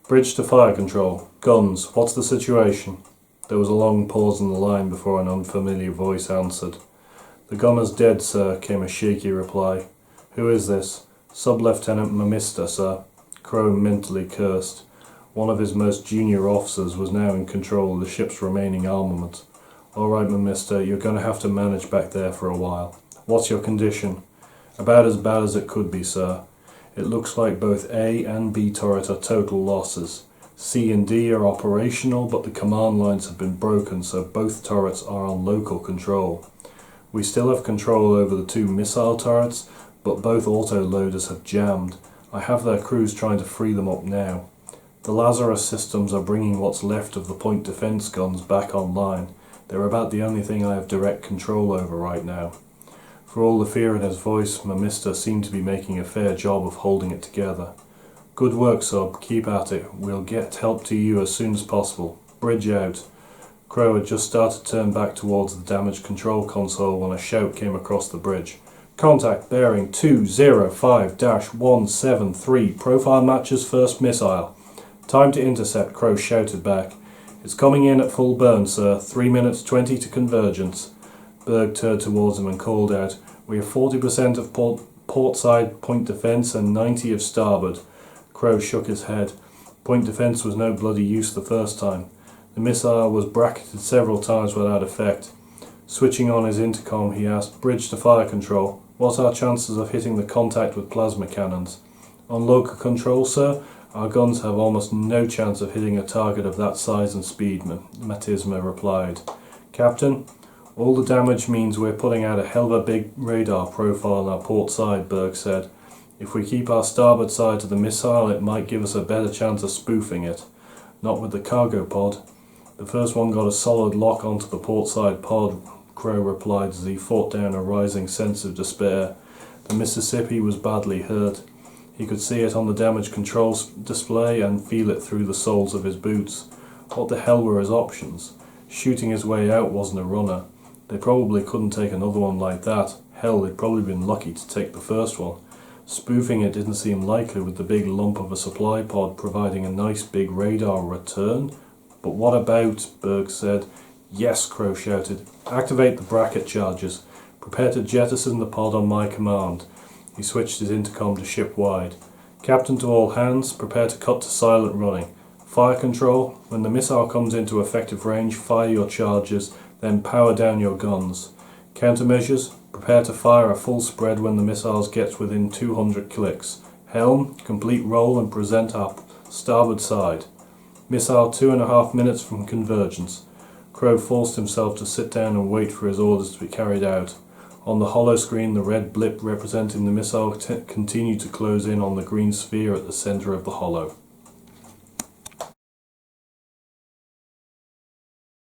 Bridge to fire control. Guns, what's the situation? There was a long pause in the line before an unfamiliar voice answered. The gunner's dead, sir, came a shaky reply. Who is this? Sub-Lieutenant Mamista, sir. Crow mentally cursed. One of his most junior officers was now in control of the ship's remaining armament. All right, Mamista, you're going to have to manage back there for a while. What's your condition? About as bad as it could be, sir. It looks like both A and B turret are total losses. C and D are operational, but the command lines have been broken, so both turrets are on local control. We still have control over the two missile turrets, but both auto-loaders have jammed. I have their crews trying to free them up now. The Lazarus systems are bringing what's left of the point defense guns back online. They're about the only thing I have direct control over right now. For all the fear in his voice, Mamista seemed to be making a fair job of holding it together. Good work, Sub. Keep at it. We'll get help to you as soon as possible. Bridge out. Crow had just started to turn back towards the damaged control console when a shout came across the bridge. Contact bearing 205-173. Profile matches first missile. Time to intercept, Crow shouted back. It's coming in at full burn, sir. 3 minutes 20 to convergence. Berg turned towards him and called out, We have 40% of port side point defence and 90 of starboard. Crow shook his head. Point defence was no bloody use the first time. The missile was bracketed several times without effect. Switching on his intercom, he asked, Bridge to fire control. What are our chances of hitting the contact with plasma cannons? On local control, sir, our guns have almost no chance of hitting a target of that size and speed, Matisma replied. Captain, all the damage means we're putting out a hell of a big radar profile on our port side, Berg said. If we keep our starboard side to the missile, it might give us a better chance of spoofing it. Not with the cargo pod. The first one got a solid lock onto the port side pod, Crow replied as he fought down a rising sense of despair. The Mississippi was badly hurt. He could see it on the damage control display and feel it through the soles of his boots. What the hell were his options? Shooting his way out wasn't a runner. They probably couldn't take another one like that. Hell, they'd probably been lucky to take the first one. Spoofing it didn't seem likely with the big lump of a supply pod providing a nice big radar return. But what about, Berg said. Yes, Crow shouted. Activate the bracket charges. Prepare to jettison the pod on my command. He switched his intercom to ship-wide. Captain to all hands, prepare to cut to silent running. Fire control, when the missile comes into effective range, fire your charges, then power down your guns. Countermeasures, prepare to fire a full spread when the missiles gets within 200 clicks. Helm, complete roll and present up, starboard side. Missile 2.5 minutes from convergence. Crow forced himself to sit down and wait for his orders to be carried out. On the hollow screen, the red blip representing the missile continued to close in on the green sphere at the centre of the hollow.